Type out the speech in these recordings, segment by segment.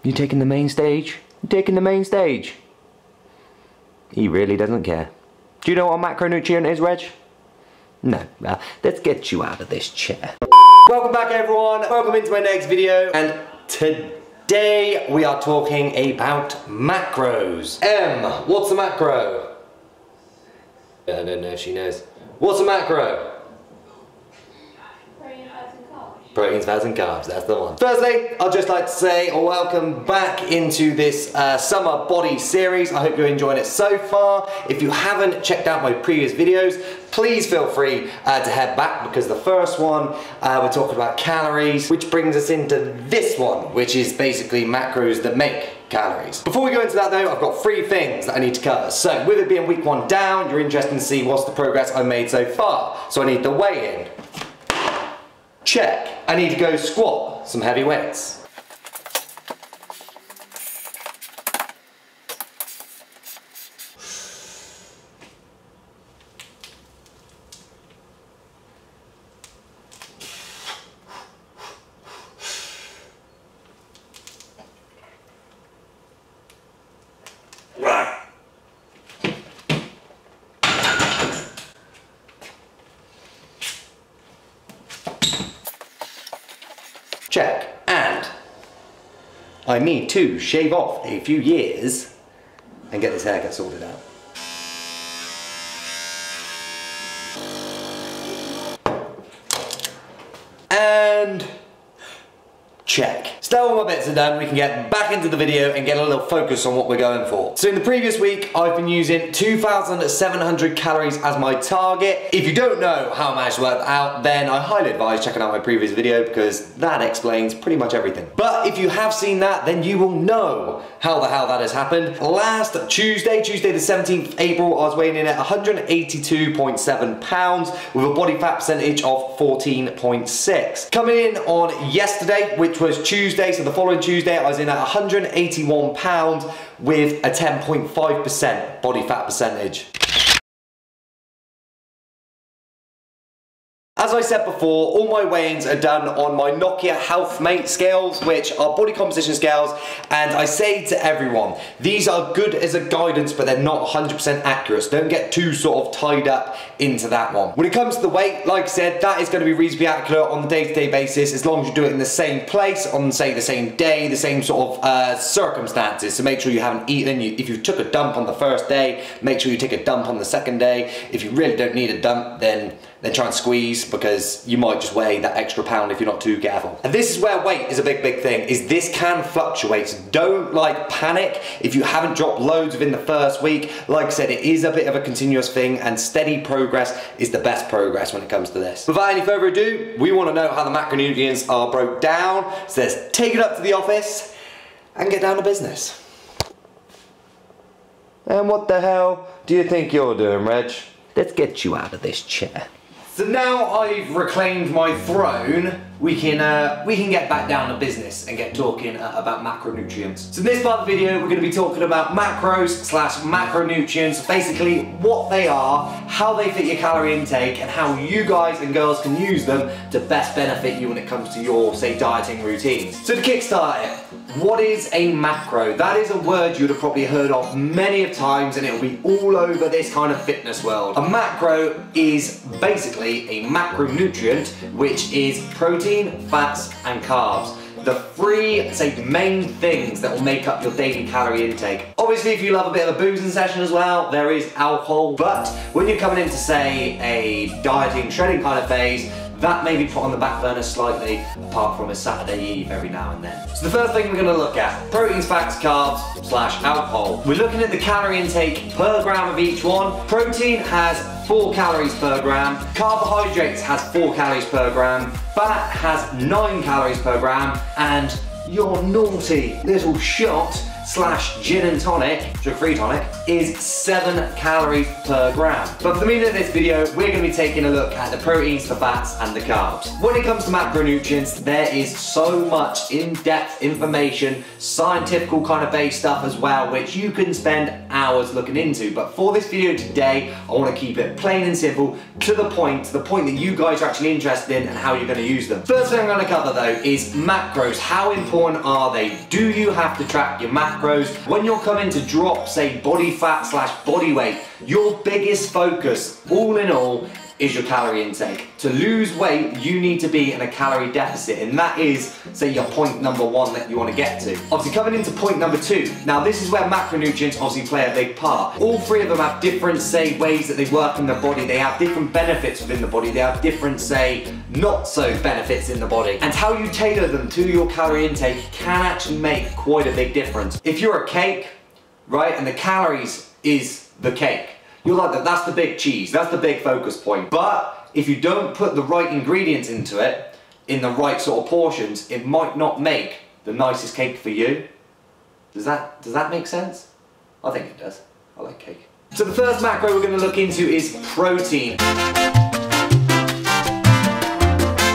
You taking the main stage? You taking the main stage? He really doesn't care. Do you know what a macronutrient is, Reg? No. Well, let's get you out of this chair. Welcome back, everyone. Welcome into my next video. And today we are talking about macros. What's a macro? I don't know if she knows. What's a macro? Proteins, fats and carbs, that's the one. Firstly, I'd just like to say welcome back into this summer body series. I hope you're enjoying it so far. If you haven't checked out my previous videos, please feel free to head back, because the first one we're talking about calories, which brings us into this one, which is basically macros that make calories. Before we go into that though, I've got 3 things that I need to cover. So with it being week 1 down, you're interested to see what's the progress I've made so far. So I need the weigh-in. Check. I need to go squat some heavy weights. Check. And I need to shave off a few years and get this haircut sorted out. And check. So now all my bits are done, we can get back into the video and get a little focus on what we're going for. So in the previous week, I've been using 2,700 calories as my target. If you don't know how I managed to work that out, then I highly advise checking out my previous video, because that explains pretty much everything. But if you have seen that, then you will know how the hell that has happened. Last Tuesday the 17th of April, I was weighing in at 182.7 pounds with a body fat percentage of 14.6. Coming in on yesterday, which was Tuesday, so the following Tuesday, I was in at 181 pounds with a 10.5% body fat percentage. As I said before, all my weigh-ins are done on my Nokia HealthMate scales, which are body composition scales, and I say to everyone, these are good as a guidance, but they're not 100% accurate, so don't get too sort of tied up into that one. When it comes to the weight, like I said, that is going to be reasonably accurate on the day-to-day basis, as long as you do it in the same place, on say the same day, the same sort of circumstances, so make sure you haven't eaten. If you took a dump on the first day, make sure you take a dump on the second day. If you really don't need a dump, then try and squeeze, because you might just weigh that extra pound if you're not too careful. And this is where weight is a big thing, is this can fluctuate. So don't panic if you haven't dropped loads within the first week. Like I said, it is a bit of a continuous thing, and steady progress is the best progress when it comes to this. Without any further ado, we want to know how the macronutrients are broke down, so let's take it up to the office and get down to business. And what the hell do you think you're doing, Reg? Let's get you out of this chair. So now I've reclaimed my throne, we can get back down to business and get talking about macronutrients. So in this part of the video, we're going to be talking about macros/macronutrients, basically what they are, how they fit your calorie intake, and how you guys and girls can use them to best benefit you when it comes to your, say, dieting routines. So to kickstart it, what is a macro? That is a word you'd have probably heard of many of times, and it'll be all over this kind of fitness world. A macro is basically a macronutrient, which is protein, fats and carbs. The 3, say, main things that will make up your daily calorie intake. Obviously, if you love a bit of a boozing session as well, there is alcohol, but when you're coming into, say, a dieting, shredding kind of phase, that may be put on the back burner slightly, apart from a Saturday Eve every now and then. So the first thing we're going to look at, proteins, fats, carbs / alcohol. We're looking at the calorie intake per gram of each one. Protein has 4 calories per gram, carbohydrates has 4 calories per gram, fat has 9 calories per gram, and your naughty little shot slash gin and tonic, sugar-free tonic, is 7 calories per gram. But for the meaning of this video, we're going to be taking a look at the proteins, the fats, and the carbs. When it comes to macronutrients, there is so much in-depth information, scientific kind of based stuff as well, which you can spend hours looking into. But for this video today, I want to keep it plain and simple, to the point that you guys are actually interested in and how you're going to use them. First thing I'm going to cover though is macros. How important are they? Do you have to track your macros? When you're coming to drop, say, body fat slash body weight, your biggest focus, all in all, is your calorie intake. To lose weight, you need to be in a calorie deficit, and that is, say, your point number 1 that you want to get to. Obviously, coming into point number 2, now this is where macronutrients obviously play a big part. All 3 of them have different, say, ways that they work in the body. They have different benefits within the body. They have different, say, not so benefits in the body. And how you tailor them to your calorie intake can actually make quite a big difference. If you're a cake, right, and the calories is the cake, you're like that, that's the big cheese, that's the big focus point. But if you don't put the right ingredients into it, in the right sort of portions, it might not make the nicest cake for you. Does that make sense? I think it does. I like cake. So the first macro we're going to look into is protein.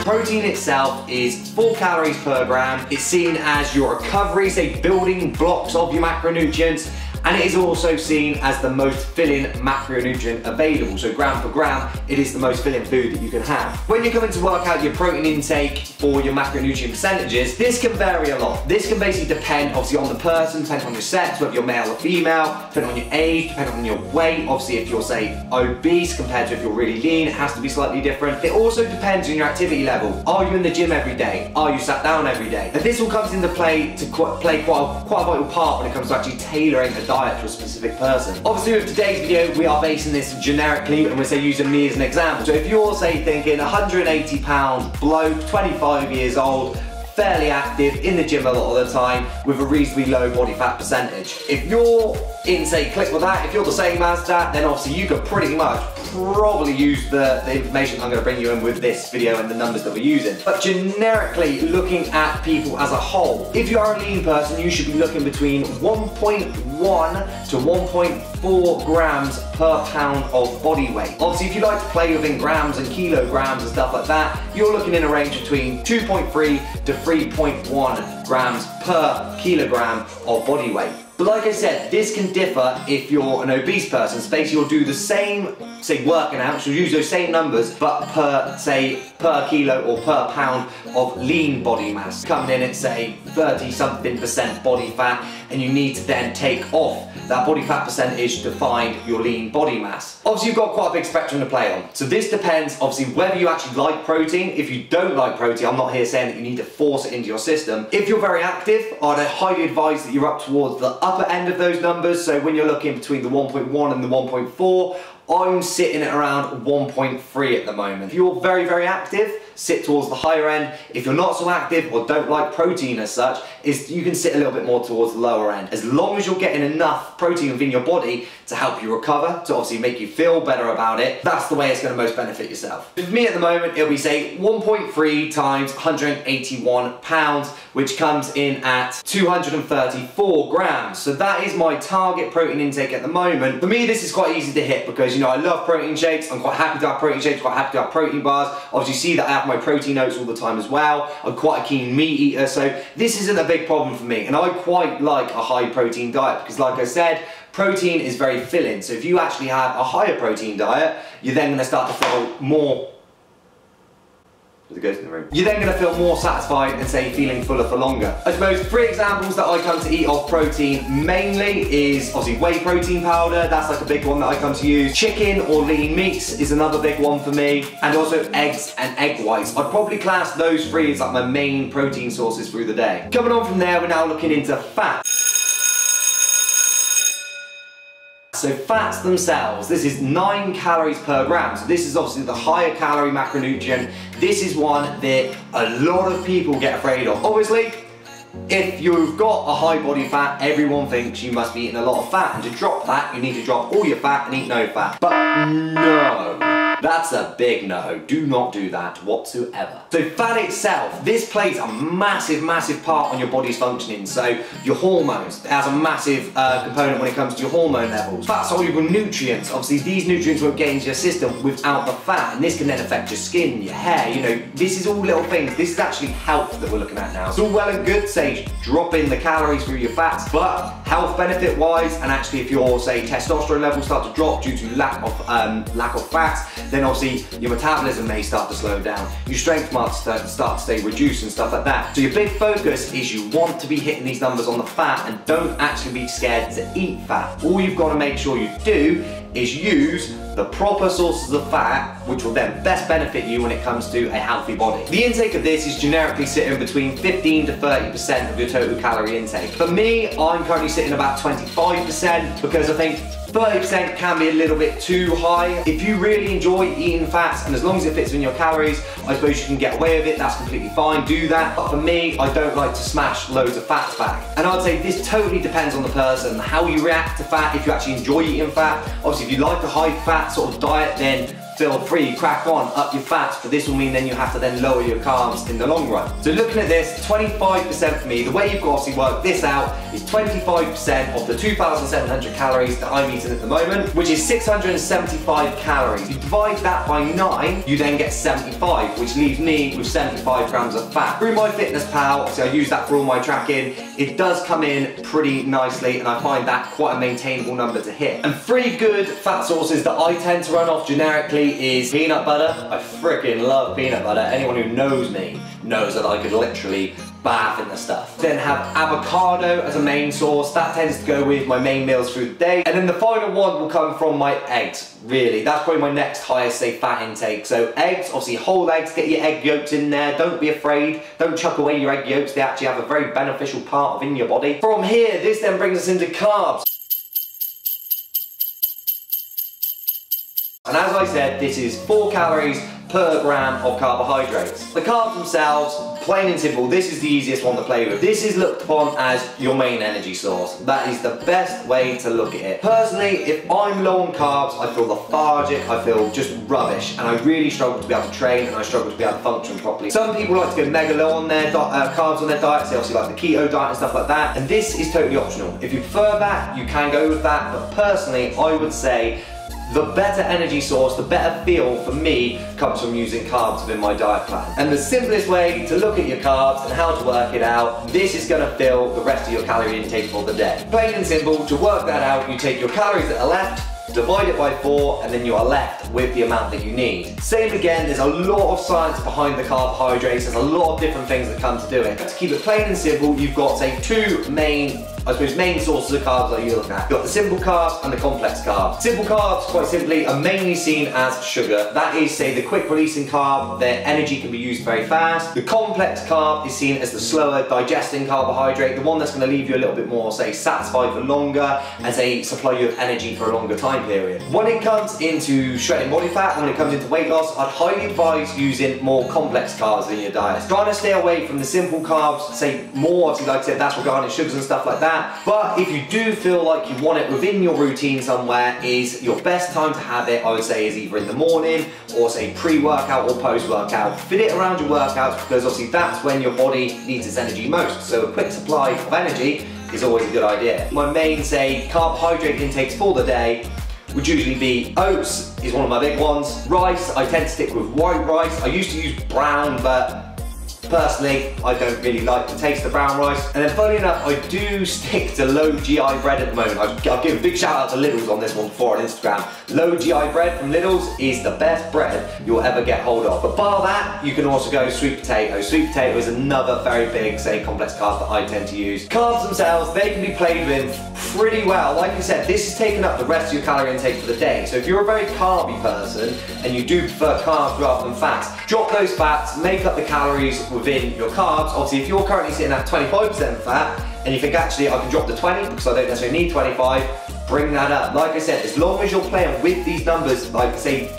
Protein itself is 4 calories per gram. It's seen as your recovery, say, building blocks of your macronutrients. And it is also seen as the most filling macronutrient available. So gram for gram, it is the most filling food that you can have. When you're coming to work out your protein intake for your macronutrient percentages, this can vary a lot. This can basically depend obviously on the person, depending on your sex, whether you're male or female, depending on your age, depending on your weight. Obviously if you're, say, obese compared to if you're really lean, it has to be slightly different. It also depends on your activity level. Are you in the gym every day? Are you sat down every day? And this all comes into play to play quite a vital part when it comes to actually tailoring a diet to a specific person. Obviously with today's video, we are basing this generically and we're say using me as an example. So if you're, say, thinking 180 pound bloke, 25 years old, fairly active, in the gym a lot of the time, with a reasonably low body fat percentage. If you're in, say, click with that, if you're the same as that, then obviously you could pretty much probably use the information I'm going to bring you in with this video and the numbers that we're using. But generically, looking at people as a whole, if you are a lean person, you should be looking between 1.1 to 1.4 grams per pound of body weight. Obviously, if you like to play within grams and kilograms and stuff like that, you're looking in a range between 2.3 to 3.1 grams per kilogram of body weight. But like I said, this can differ if you're an obese person. So basically you'll do the same, say, working out, so you'll use those same numbers, but per kilo or per pound of lean body mass. Coming in at, say, 30-something% body fat, and you need to then take off that body fat percentage to find your lean body mass. Obviously you've got quite a big spectrum to play on. So this depends, obviously, whether you actually like protein. If you don't like protein, I'm not here saying that you need to force it into your system. If you're very active, I'd highly advise that you're up towards the upper end of those numbers. So when you're looking between the 1.1 and the 1.4, I'm sitting at around 1.3 at the moment. If you're very, very active, sit towards the higher end. If you're not so active or don't like protein as such, you can sit a little bit more towards the lower end. As long as you're getting enough protein within your body to help you recover, to obviously make you feel better about it, that's the way it's going to most benefit yourself. With me at the moment, it'll be, say, 1.3 times 181 pounds, which comes in at 234 grams. So that is my target protein intake at the moment. For me, this is quite easy to hit because, you know, I love protein shakes. I'm quite happy to have protein shakes, quite happy to have protein bars. Obviously, you see that I have my protein oats all the time as well. I'm quite a keen meat eater, so this isn't a big problem for me. And I quite like a high protein diet because, like I said, protein is very filling. So if you actually have a higher protein diet, you're then going to start to feel more... There's a ghost in the room. You're then going to feel more satisfied and, say, feeling fuller for longer. I suppose 3 examples that I come to eat of protein mainly is obviously whey protein powder. That's like a big one that I come to use. Chicken or lean meats is another big one for me. And also eggs and egg whites. I'd probably class those 3 as like my main protein sources through the day. Coming on from there, we're now looking into fat. So fats themselves, this is 9 calories per gram. So this is obviously the higher calorie macronutrient. This is one that a lot of people get afraid of. Obviously, if you've got a high body fat, everyone thinks you must be eating a lot of fat. And to drop that, you need to drop all your fat and eat no fat. But no. That's a big no. Do not do that whatsoever. So fat itself, this plays a massive, massive part on your body's functioning. So your hormones, it has a massive component when it comes to your hormone levels. Fat-soluble nutrients, obviously these nutrients won't get into your system without the fat, and this can then affect your skin, your hair, you know, this is all little things. This is actually health that we're looking at now. It's all well and good, say, dropping the calories through your fats, but health benefit wise, and actually if your, say, testosterone levels start to drop due to lack of fats, then obviously your metabolism may start to slow down. Your strength might start to stay reduced and stuff like that. So your big focus is you want to be hitting these numbers on the fat, and don't actually be scared to eat fat. All you've got to make sure you do is use the proper sources of fat, which will then best benefit you when it comes to a healthy body. The intake of this is generically sitting between 15 to 30% of your total calorie intake. For me, I'm currently sitting about 25% because I think 30% can be a little bit too high. If you really enjoy eating fats, and as long as it fits in your calories, I suppose you can get away with it, that's completely fine, do that. But for me, I don't like to smash loads of fats back. And I'd say this totally depends on the person, how you react to fat, if you actually enjoy eating fat. Obviously, if you like a high fat sort of diet, then feel free, crack on, up your fats, but this will mean then you have to then lower your carbs in the long run. So looking at this, 25% for me, the way you've got to obviously work this out is 25% of the 2,700 calories that I'm eating at the moment, which is 675 calories. You divide that by 9, you then get 75, which leaves me with 75 grams of fat. Through MyFitnessPal, obviously I use that for all my tracking, it does come in pretty nicely, and I find that quite a maintainable number to hit. And 3 good fat sources that I tend to run off generically is peanut butter. I freaking love peanut butter. Anyone who knows me knows that I could literally bath in the stuff. Then have avocado as a main source. That tends to go with my main meals through the day. And then the final one will come from my eggs, really. That's probably my next highest, say, fat intake. So eggs, obviously whole eggs, get your egg yolks in there. Don't be afraid. Don't chuck away your egg yolks. They actually have a very beneficial part in your body. From here, this then brings us into carbs. And as I said, this is 4 calories per gram of carbohydrates. The carbs themselves, plain and simple, this is the easiest one to play with. This is looked upon as your main energy source. That is the best way to look at it. Personally, if I'm low on carbs, I feel lethargic, I feel just rubbish, and I really struggle to be able to train, and I struggle to be able to function properly. Some people like to go mega low on their carbs on their diets, they obviously like the keto diet and stuff like that, and this is totally optional. If you prefer that, you can go with that, but personally, I would say the better energy source, the better feel for me comes from using carbs within my diet plan. And the simplest way to look at your carbs and how to work it out, this is going to fill the rest of your calorie intake for the day. Plain and simple, to work that out, you take your calories that are left, divide it by 4, and then you are left with the amount that you need. Same again, there's a lot of science behind the carbohydrates, there's a lot of different things that come to do it. To keep it plain and simple, you've got, say, 2 main sources of carbs that you're looking at. You've got the simple carbs and the complex carbs. Simple carbs, quite simply, are mainly seen as sugar. That is, say, the quick releasing carb, their energy can be used very fast. The complex carb is seen as the slower digesting carbohydrate, the one that's going to leave you a little bit more, say, satisfied for longer, and say, supply you with energy for a longer time period. When it comes into shredding body fat, when it comes into weight loss, I'd highly advise using more complex carbs in your diet. Trying to stay away from the simple carbs, say more, obviously, like I said, that's regarding sugars and stuff like that. But if you do feel like you want it within your routine somewhere, is your best time to have it, I would say, is either in the morning or say pre-workout or post-workout. Fit it around your workouts, because obviously that's when your body needs its energy most. So a quick supply of energy is always a good idea. My main, say, carbohydrate intakes for the day would usually be oats is one of my big ones. Rice, I tend to stick with white rice. I used to use brown, but personally, I don't really like the taste of brown rice. And then funnily enough, I do stick to low GI bread at the moment. I'll give a big shout out to Lidl's on this one before on Instagram. Low GI bread from Lidl's is the best bread you'll ever get hold of. But bar that, you can also go sweet potato. Sweet potato is another very big, say, complex carb that I tend to use. Carbs themselves, they can be played with pretty well. Like I said, this is taking up the rest of your calorie intake for the day. So if you're a very carby person and you do prefer carbs rather than fats, drop those fats, make up the calories within your carbs. Obviously, if you're currently sitting at 25% fat and you think, actually, I can drop to 20 because I don't necessarily need 25, bring that up. Like I said, as long as you're playing with these numbers, like say,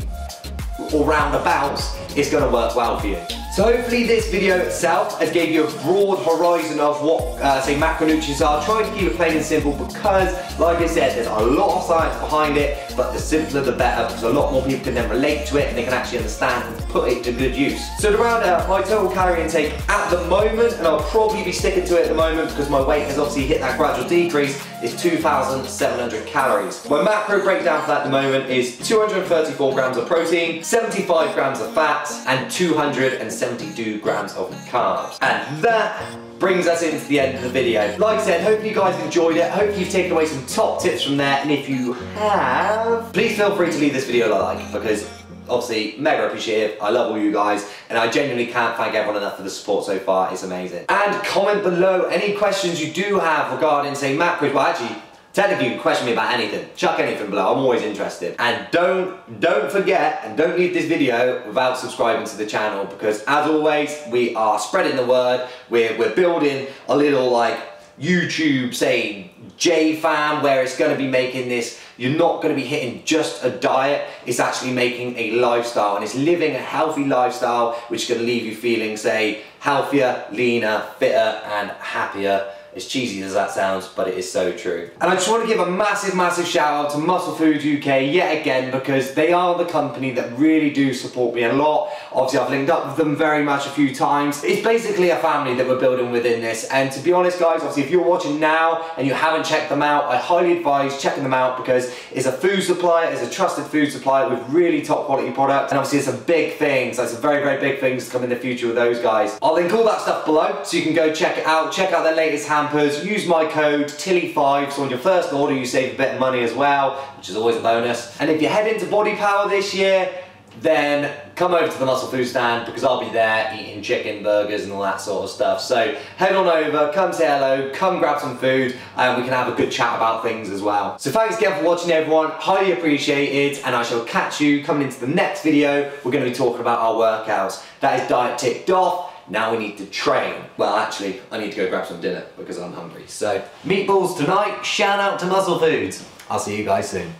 or roundabouts, it's going to work well for you. So hopefully this video itself has gave you a broad horizon of what, say, macronutrients are. Trying to keep it plain and simple because, like I said, there's a lot of science behind it, but the simpler the better, because a lot more people can then relate to it and they can actually understand and put it to good use. So to round out my total calorie intake at the moment, and I'll probably be sticking to it at the moment because my weight has obviously hit that gradual decrease, is 2,700 calories. My macro breakdown for that at the moment is 234 grams of protein, 75 grams of fats, and 272 grams of carbs. And that brings us into the end of the video. Like I said, hopefully you guys enjoyed it. Hopefully you've taken away some top tips from there, and if you have, please feel free to leave this video a like, because obviously mega appreciative. I love all you guys, and I genuinely can't thank everyone enough for the support so far. It's amazing. And comment below any questions you do have regarding, say, macros. Well, actually, technically you can question me about anything. Chuck anything below, I'm always interested. And don't forget, and don't leave this video without subscribing to the channel, because as always, we are spreading the word. We're building a little, like, YouTube, say, J-fam, where it's going to be making this, you're not going to be hitting just a diet, it's actually making a lifestyle, and it's living a healthy lifestyle which is going to leave you feeling, say, healthier, leaner, fitter and happier. As cheesy as that sounds, but it is so true. And I just want to give a massive shout out to Muscle Foods UK yet again, because they are the company that really do support me a lot. Obviously I've linked up with them very much a few times. It's basically a family that we're building within this, and to be honest guys, obviously if you're watching now and you haven't checked them out, I highly advise checking them out, because it's a food supplier, it's a trusted food supplier with really top quality products, and obviously it's some big things, like some very big things to come in the future with those guys. I'll link all that stuff below so you can go check it out, check out their latest hampers. Use my code Tilley5, so on your first order you save a bit of money as well, which is always a bonus. And if you're heading to Body Power this year, then come over to the Muscle Food stand, because I'll be there eating chicken, burgers and all that sort of stuff. So head on over, come say hello, come grab some food, and we can have a good chat about things as well. So thanks again for watching everyone, highly appreciated, and I shall catch you coming into the next video. We're going to be talking about our workouts. That is diet ticked off. Now we need to train. Well, actually, I need to go grab some dinner because I'm hungry. So, meatballs tonight, shout out to Muscle Foods. I'll see you guys soon.